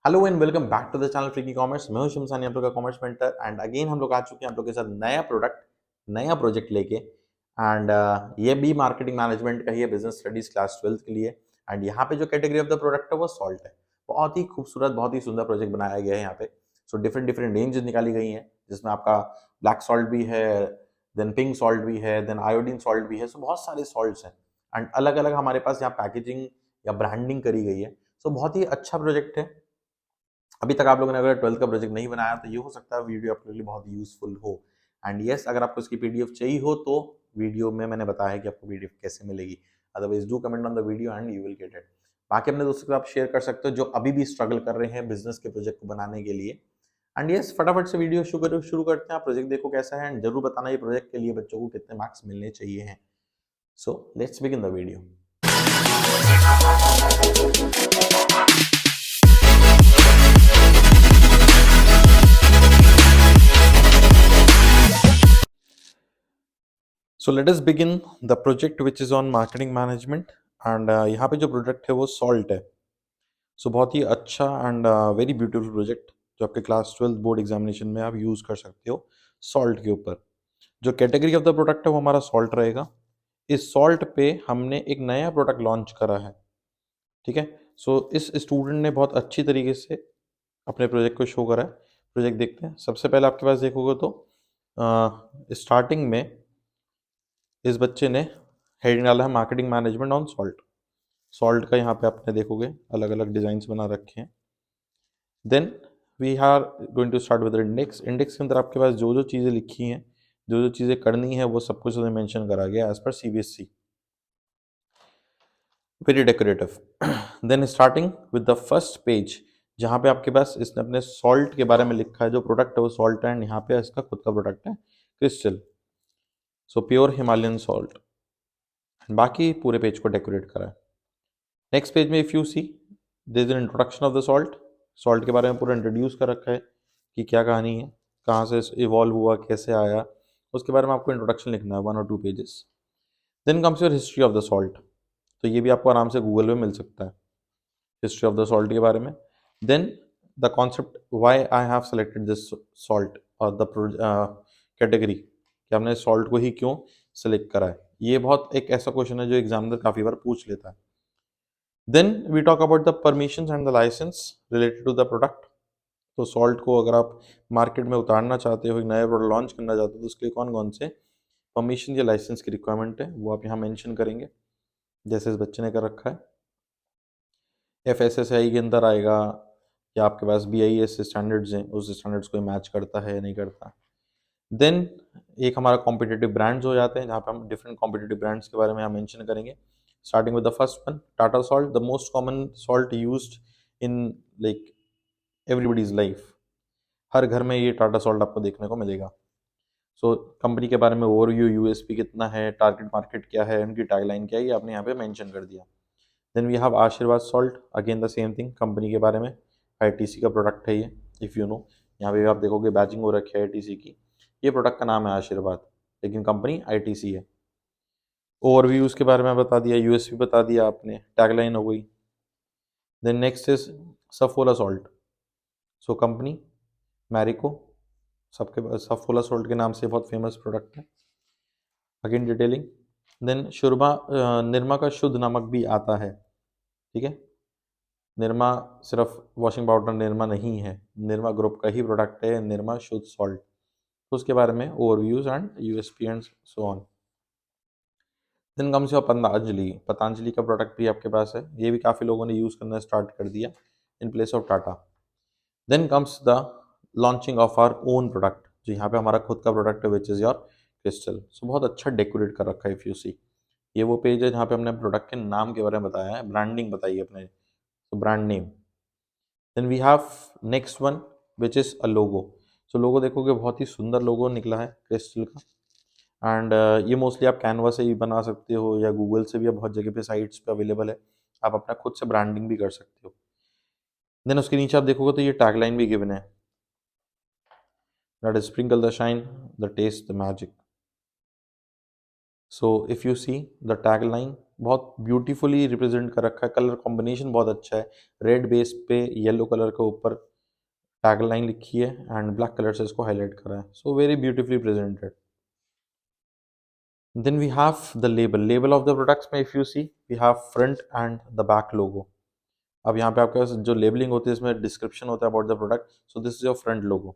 Hello and welcome back to the channel freaky commerce. मैं हूं शमसानी, आप लोग का कॉमर्स मेंटर। एंड अगेन हम लोग आ चुके हैं आप लोग के साथ नया प्रोडक्ट, नया प्रोजेक्ट लेके। एंड ये भी मार्केटिंग मैनेजमेंट का ही है, बिजनेस स्टडीज क्लास 12 के लिए। एंड यहाँ पे जो कैटेगरी ऑफ द प्रोडक्ट है वो सॉल्ट है। बहुत ही खूबसूरत, बहुत ही सुंदर प्रोजेक्ट बनाया गया है यहाँ पे। सो डिफरेंट डिफरेंट रेंजेस निकाली गई हैं, जिसमें आपका ब्लैक सॉल्ट भी है, देन पिंक सॉल्ट भी है, देन आयोडीन सॉल्ट भी है। सो बहुत सारे सॉल्ट्स हैं एंड अलग अलग हमारे पास यहाँ पैकेजिंग या ब्रांडिंग करी गई है। सो बहुत ही अच्छा प्रोजेक्ट है। अभी तक आप लोगों ने अगर 12th का प्रोजेक्ट नहीं बनाया तो ये हो सकता है वीडियो आपके लिए बहुत यूजफुल हो। एंड यस, अगर आपको इसकी पीडीएफ चाहिए हो तो वीडियो में मैंने बताया है कि आपको पीडीएफ कैसे मिलेगी। Otherwise do comment on the video and you will get it. बाकी अपने दोस्तों के साथ शेयर कर सकते हो जो अभी भी स्ट्रगल कर रहे हैं बिजनेस के प्रोजेक्ट को बनाने के लिए। एंड यस, फटाफट से वीडियो शुरू करते हैं। आप प्रोजेक्ट देखो कैसा है एंड जरूर बताना ये प्रोजेक्ट के लिए बच्चों को कितने मार्क्स मिलने चाहिए हैं। So let's begin the video. So let us begin the project which is on marketing management. And यहाँ पे जो प्रोजेक्ट है वो सॉल्ट है। सो बहुत ही अच्छा एंड वेरी ब्यूटीफुल प्रोजेक्ट जो आपके क्लास 12 बोर्ड एग्जामिनेशन में आप यूज़ कर सकते हो सॉल्ट के ऊपर। जो कैटेगरी ऑफ द प्रोडक्ट है वो हमारा सॉल्ट रहेगा। इस सॉल्ट पे हमने एक नया प्रोडक्ट लॉन्च करा है। ठीक है। सो इस स्टूडेंट ने बहुत अच्छी तरीके से अपने प्रोजेक्ट को शो करा है। प्रोजेक्ट देखते हैं। सबसे पहले आपके पास देखोगे तो स्टार्टिंग में इस बच्चे ने हेडिंग डाला है marketing management on salt. Salt का यहाँ पे आपने देखोगे अलग अलग डिजाइन बना रखे हैं। Then we are going to start with index. Index के अंदर आपके पास जो जो चीज़ें लिखी हैं, जो जो चीज़ें करनी है, वो सब कुछ उसमें मेंशन करा गया as per CBSE. Very decorative. Then starting with the first page, जहाँ पे आपके पास इसने अपने सॉल्ट के बारे में लिखा है। जो प्रोडक्ट है वो सॉल्ट है एंड यहाँ पे इसका खुद का प्रोडक्ट है crystal. So pure Himalayan salt. बाकी पूरे पेज को डेकोरेट करा है। नेक्स्ट पेज में if you see this is an introduction of the salt. Salt के बारे में पूरा इंट्रोड्यूस कर रखा है कि क्या कहानी है, कहाँ से इवॉल्व हुआ, कैसे आया, उसके बारे में आपको इंट्रोडक्शन लिखना है 1 और 2 pages. Then comes your history of the salt. तो ये भी आपको आराम से गूगल पे मिल सकता है, हिस्ट्री ऑफ द सॉल्ट के बारे में। Then the concept why I have selected this salt और द कैटेगरी, कि हमने सॉल्ट को ही क्यों सेलेक्ट करा है। ये बहुत एक ऐसा क्वेश्चन है जो एग्जामिनर काफ़ी बार पूछ लेता है। Then we talk about the permissions and the license related to the product. तो सॉल्ट को अगर आप मार्केट में उतारना चाहते हो, एक नया प्रोडक्ट लॉन्च करना चाहते हो, तो उसके लिए कौन कौन से परमिशन या लाइसेंस की रिक्वायरमेंट है वो आप यहाँ मेंशन करेंगे, जैसे इस बच्चे ने कर रखा है। FSSAI के अंदर आएगा या आपके पास BIS स्टैंडर्ड्स हैं, उस स्टैंडर्ड्स को मैच करता है या नहीं करता। देन एक हमारा कॉम्पिटिटिव ब्रांड्स हो जाते हैं, जहाँ पे हम डिफरेंट कॉम्पिटिटिव ब्रांड्स के बारे में यहाँ मेंशन करेंगे। Starting with the first one, Tata salt, the most common salt used in like everybody's life. हर घर में ये टाटा सॉल्ट आपको देखने को मिलेगा। सो कंपनी के बारे में ओवरव्यू, USP कितना है, टारगेट मार्केट क्या है, उनकी टैगलाइन क्या है, ये आपने यहाँ पे मेंशन कर दिया। देन वी हैव आशीर्वाद salt, again the same thing, company के बारे में। ITC का प्रोडक्ट है ये, इफ़ यू नो। यहाँ पे आप देखोगे बैचिंग हो रखी है ITC की। ये प्रोडक्ट का नाम है आशीर्वाद, लेकिन कंपनी ITC है। ओवरव्यू उसके बारे में बता दिया, USP बता दिया आपने, टैगलाइन हो गई। Then next is Saffola salt. So company Marico, सबके सफोला सॉल्ट के नाम से बहुत फेमस प्रोडक्ट है। Again detailing. देन शुरमा, निरमा का शुद्ध नमक भी आता है। ठीक है। निरमा सिर्फ वॉशिंग पाउडर निरमा नहीं है, निरमा ग्रुप का ही प्रोडक्ट है निरमा शुद्ध सॉल्ट। तो उसके बारे में overviews and USP and so on. Then comes your Patanjali. Patanjali का प्रोडक्ट भी आपके पास है, ये भी काफ़ी लोगों ने यूज़ करना स्टार्ट कर दिया in place of Tata. Then comes the launching of our own product, जो यहाँ पे हमारा खुद का प्रोडक्ट है, which is your crystal. So बहुत अच्छा डेकोरेट कर रखा है इफ़ यू सी। ये वो पेज है जहाँ पे हमने प्रोडक्ट के नाम के बारे में बताया है, ब्रांडिंग बताई है अपने, तो brand name. Then we have next one which is a logo. So logo देखोगे बहुत ही सुंदर लोगो निकला है क्रिस्टल का। एंड ये मोस्टली आप कैनवा से ही बना सकते हो या गूगल से भी, बहुत जगह पे साइट्स पे अवेलेबल है। आप अपना खुद से ब्रांडिंग भी कर सकते हो। देन उसके नीचे आप देखोगे तो ये टैगलाइन भी गिवन है, that is sprinkle the shine, the taste the magic. So if you see the tag line बहुत ब्यूटीफुली रिप्रेजेंट कर रखा है, कलर कॉम्बिनेशन बहुत अच्छा है, रेड बेस पे येलो कलर के ऊपर टैग लाइन लिखी है एंड ब्लैक कलर से इसको हाईलाइट करा है, so very beautifully presented. Then we have the label of the products में if you see we have front and the back logo. अब यहाँ पे आपके पास जो लेबलिंग होती है इसमें डिस्क्रिप्शन होता है about the product, so this is your front logo.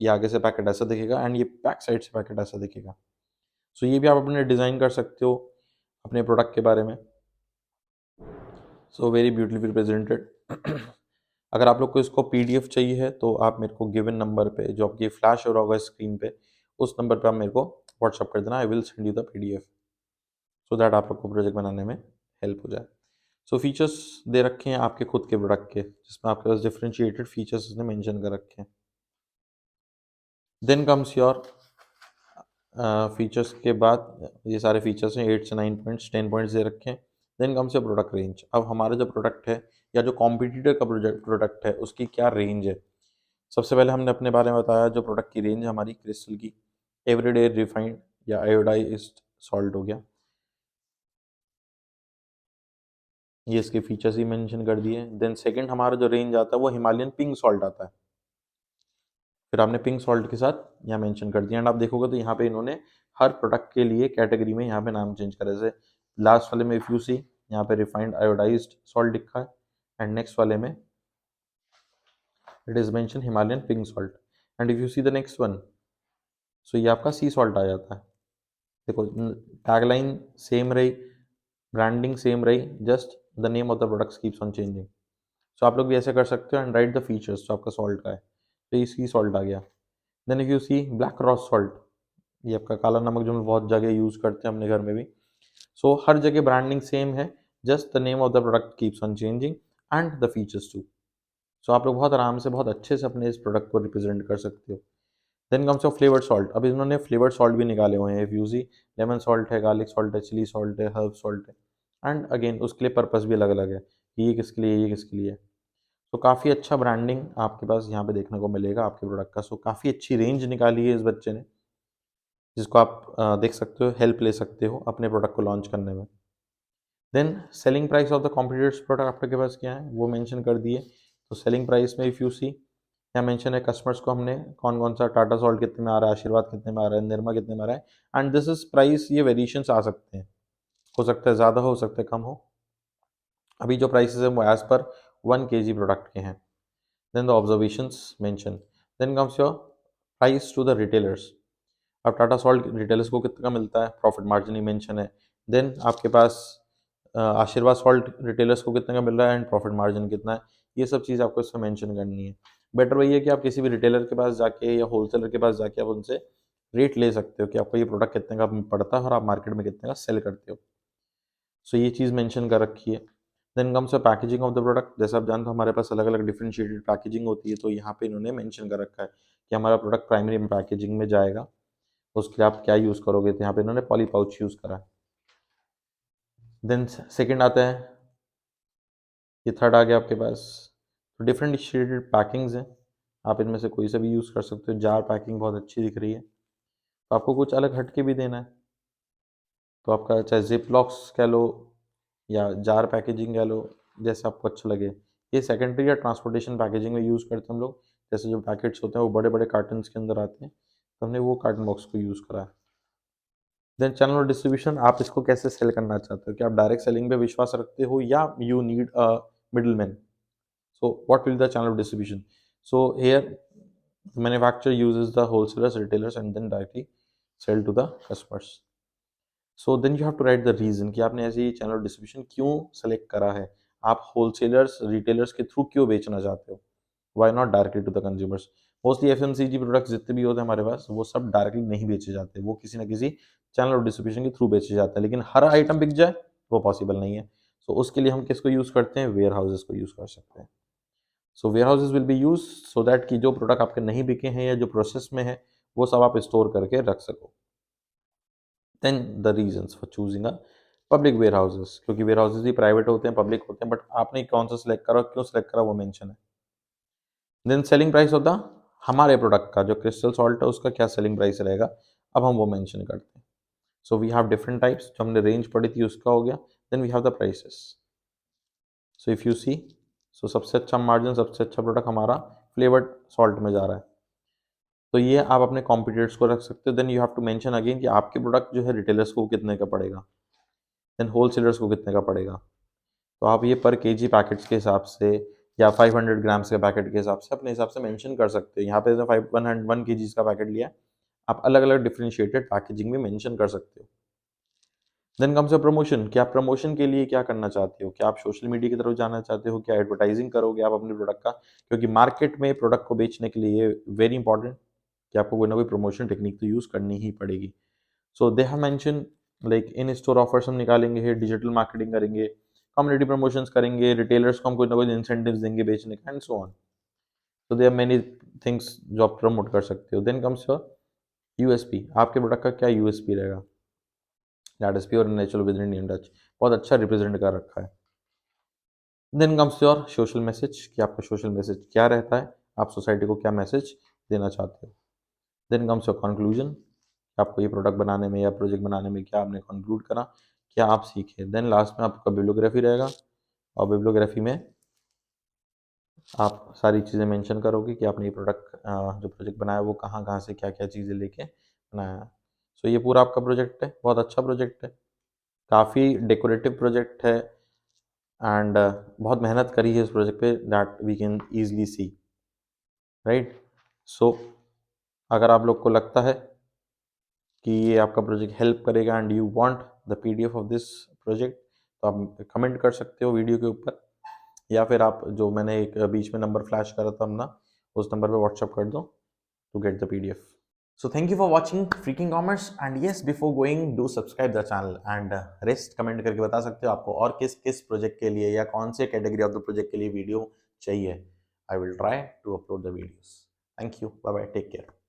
ये आगे से पैकेट ऐसा दिखेगा एंड ये बैक साइड से पैकेट ऐसा दिखेगा. सो ये भी आप अपने डिज़ाइन कर सकते हो अपने प्रोडक्ट के बारे में. So very beautifully presented. अगर आप लोग को इसको पीडीएफ चाहिए है तो आप मेरे को गिवन नंबर पे जो आपकी फ्लैश हो रहा होगा स्क्रीन पे उस नंबर पे आप मेरे को व्हाट्सअप कर देना. I will send you the PDF so that आप लोग को प्रोजेक्ट बनाने में हेल्प हो जाए. सो फीचर्स दे रखे हैं आपके खुद के प्रोडक्ट के जिसमें आपके पास डिफरेंशिएटेड फीचर्स इसने मेंशन कर रखे हैं. देन कम्स योर फीचर्स के बाद ये सारे फीचर्स हैं 8 से 9 पॉइंट्स 10 पॉइंट्स दे रखे हैं. Then comes your product range. अब हमारा जो प्रोडक्ट है या जो कॉम्पिटिटर का प्रोडक्ट है उसकी क्या रेंज है. सबसे पहले हमने अपने बारे में बताया जो प्रोडक्ट की रेंज है हमारी क्रिस्टल की एवरीडे रिफाइंड या आयोडाइज्ड सॉल्ट हो गया, ये इसके फीचर्स ही मेंशन कर दिए. देन सेकंड हमारा जो रेंज आता है वो हिमालयन पिंक सॉल्ट आता है, फिर आपने पिंक सॉल्ट के साथ यहाँ मेंशन कर दिया. एंड आप देखोगे तो यहाँ पे इन्होंने हर प्रोडक्ट के लिए कैटेगरी में यहाँ पे नाम चेंज करे. जैसे लास्ट वाले में इफ यू सी यहाँ पे रिफाइंड आयोडाइज्ड सॉल्ट लिखा है एंड नेक्स्ट वाले में it is mention Himalayan pink salt. And if you see the next one so ये आपका सी सॉल्ट आ जाता है. देखो टैगलाइन सेम रही, ब्रांडिंग सेम रही, just the name of the products keeps on changing. So आप लोग भी ऐसे कर सकते हो एंड राइट द फीचर्स जो आपका सॉल्ट का है. तो ये सी सॉल्ट आ गया. Then if you see black rock salt, ये आपका काला नमक जो हम बहुत जगह यूज़ करते हैं अपने घर में भी. सो हर जगह ब्रांडिंग सेम है, just the name of the product keeps on changing and the features too. So आप लोग बहुत आराम से बहुत अच्छे से अपने इस प्रोडक्ट को रिप्रेजेंट कर सकते हो. Then comes of flavoured salt. अब इन्होंने फ्लेवर्ड सॉल्ट भी निकाले हुए हैं. If you see lemon salt है, गार्लिक सॉल्ट है, चिली सॉल्ट है, हर्ब सॉल्ट है एंड अगेन उसके लिए पर्पस भी अलग अलग है कि ये किसके लिए ये किसके लिए. तो काफ़ी अच्छा ब्रांडिंग आपके पास यहाँ पे देखने को मिलेगा आपके प्रोडक्ट का. सो काफ़ी अच्छी रेंज निकाली है इस बच्चे ने जिसको आप देख सकते हो, हेल्प ले सकते हो अपने प्रोडक्ट को लॉन्च करने में. Then selling price of the competitors product आपके पास क्या है वो मेंशन कर दिए. तो सेलिंग प्राइस में इफ़ यू सी यहाँ मेंशन है कस्टमर्स को हमने कौन कौन सा टाटा सॉल्ट कितने में आ रहा है, आशीर्वाद कितने में आ रहा है, निर्मा कितने में आ रहा है. एंड दिस इज प्राइस, ये वेरिएशंस आ सकते हैं, हो सकता है ज़्यादा हो सकता है कम हो. अभी जो प्राइसेस है वो एज पर 1 kg प्रोडक्ट के हैं. Then the observations mention. Then comes your price to the retailers. अब टाटा सॉल्ट रिटेलर्स को कितना का मिलता है, प्रॉफिट मार्जिन ही मेंशन है. देन आपके पास आशीर्वाद सॉल्ट रिटेलर्स को कितने का मिल रहा है एंड प्रॉफिट मार्जिन कितना है, ये सब चीज़ आपको इसमें मेंशन करनी है. बेटर वही है कि आप किसी भी रिटेलर के पास जाके या होलसेलर के पास जाके आप उनसे रेट ले सकते हो कि आपको ये प्रोडक्ट कितने का पड़ता है और आप मार्केट में कितने का सेल करते हो. सो ये चीज़ मेंशन कर रखी है. Then comes packaging of the product. जैसे आप जानते हो हमारे पास अलग अलग डिफरेंशिएटेड पैकेजिंग होती है, तो यहाँ पे इन्होंने मेंशन कर रखा है कि हमारा प्रोडक्ट प्राइमरी पैकेजिंग में जाएगा, उसके लिए आप क्या यूज़ करोगे, तो यहाँ पे इन्होंने पॉली पाउच यूज़ करा है. देन सेकंड आता है, ये थर्ड आ गया आपके पास. तो डिफरेंट शेडेड पैकिंग्स हैं, आप इनमें से कोई सा भी यूज़ कर सकते हो. जार पैकिंग बहुत अच्छी दिख रही है, तो आपको कुछ अलग हट के भी देना है तो आपका चाहे जिप लॉक्स कह लो या जार पैकेजिंग कह लो, जैसे आपको अच्छा लगे. ये सेकेंडरी या ट्रांसपोर्टेशन पैकेजिंग में यूज़ करते हैं हम लोग. जैसे जो पैकेट्स होते हैं वो बड़े बड़े कार्टन्स के अंदर आते हैं, तो हमने वो कार्टन बॉक्स को यूज़ करा है. देन चैनल और डिस्ट्रीब्यूशन, आप इसको कैसे सेल करना चाहते हो, कि आप डायरेक्ट सेलिंग पे विश्वास रखते हो या you need a middle man. So what will the channel of distribution. So here manufacturer uses the wholesalers retailers and then directly sell to the customers. So then you have to write the reason कि आपने ऐसे ही channel of distribution क्यों select करा है, आप wholesalers retailers के through क्यों बेचना चाहते हो, why not directly to the consumers. Mostly FMCG products जितने भी होते हैं हमारे पास वो सब डायरेक्टली नहीं बेचे जाते, वो किसी ना किसी चैनल ऑफ डिस्ट्रीब्यूशन के थ्रू बेचे जाते हैं. लेकिन हर आइटम बिक जाए वो पॉसिबल नहीं है. सो उसके लिए हम किसको यूज़ करते हैं, वेयर हाउसेज को यूज़ कर सकते हैं. So warehouses will be use so that कि जो प्रोडक्ट आपके नहीं बिके हैं या जो प्रोसेस में है वो सब आप स्टोर करके रख सको. Then the reasons for choosing a public warehouses, क्योंकि वेयर हाउसेज भी प्राइवेट होते हैं पब्लिक होते हैं, बट आपने कौन सा सिलेक्ट करा क्यों सिलेक्ट करा वो मेंशन है. देन सेलिंग प्राइस होता हमारे प्रोडक्ट का जो क्रिस्टल सॉल्ट है उसका क्या सेलिंग प्राइस रहेगा, अब हम वो मेंशन करते हैं. So we have different types, जो हमने रेंज पढ़ी थी उसका हो गया। Then we have the prices. So if you see, so सबसे अच्छा मार्जिन, सबसे अच्छा प्रोडक्ट हमारा फ्लेवर्ड सॉल्ट में जा रहा है। तो ये आप अपने कॉम्पिटिटर्स को रख सकते हो। Then you have to mention again कि आपके प्रोडक्ट जो है रिटेलर्स को कितने का पड़ेगा, देन होलसेलर्स को कितने का पड़ेगा। तो आप ये पर केजी पैकेट्स के हिसाब से या 500 ग्राम्स के पैकेट के हिसाब से अपने हिसाब से मेंशन कर सकते हो। यहाँ पे 1 केजीज का पैकेट लिया है, आप अलग अलग डिफ्रेंशिएटेड पैकेजिंग में मेंशन कर सकते हो। देन कम्स योर प्रमोशन, कि आप प्रमोशन के लिए क्या करना चाहते हो, क्या आप सोशल मीडिया की तरफ जाना चाहते हो, क्या एडवर्टाइजिंग करोगे आप अपने प्रोडक्ट का, क्योंकि मार्केट में प्रोडक्ट को बेचने के लिए वेरी इंपॉर्टेंट कि आपको कोई ना कोई प्रमोशन टेक्निक तो यूज़ करनी ही पड़ेगी। So they have mention like in store offers हम निकालेंगे, डिजिटल मार्केटिंग करेंगे, कम्युनिटी प्रमोशंस करेंगे, रिटेलर्स को हम कोई ना कोई इंसेंटिव्स देंगे बेचने का, एंड सो ऑन। तो दे आर मेनी थिंग्स जो आप प्रमोट कर सकते हो। देन कम्स योर यूएसपी, आपके प्रोडक्ट का क्या यूएसपी रहेगा, that is pure natural with Indian touch, बहुत अच्छा रिप्रेजेंट कर रखा है। Then comes your social message, कि आपका सोशल मैसेज क्या रहता है, आप सोसाइटी को क्या मैसेज देना चाहते हो। देन कम्स योर कंक्लूजन, आपको ये प्रोडक्ट बनाने में या प्रोजेक्ट बनाने में क्या आपने कंक्लूड करा, क्या आप सीखे। देन लास्ट में आपका बिब्लियोग्राफी रहेगा, और बिब्लियोग्राफी में आप सारी चीज़ें मेंशन करोगे कि आपने ये प्रोडक्ट जो प्रोजेक्ट बनाया वो कहाँ कहाँ से क्या क्या चीज़ें लेके बनाया है। सो ये पूरा आपका प्रोजेक्ट है, बहुत अच्छा प्रोजेक्ट है, काफ़ी डेकोरेटिव प्रोजेक्ट है, एंड बहुत मेहनत करी है इस प्रोजेक्ट पे, that we can easily see, right. So अगर आप लोग को लगता है कि ये आपका प्रोजेक्ट हेल्प करेगा and you want the PDF of this project, तो आप कमेंट कर सकते हो वीडियो के ऊपर, या फिर आप जो मैंने एक बीच में नंबर फ्लैश करा था अपना, उस नंबर पे व्हाट्सअप कर दो to get the PDF. So thank you for watching Freaking Commerce, and yes, before going do subscribe the channel and rest comment करके बता सकते हो आपको और किस किस प्रोजेक्ट के लिए या कौन से कैटेगरी ऑफ द प्रोजेक्ट के लिए वीडियो चाहिए। I will try to upload the videos. Thank you. Bye bye. Take care.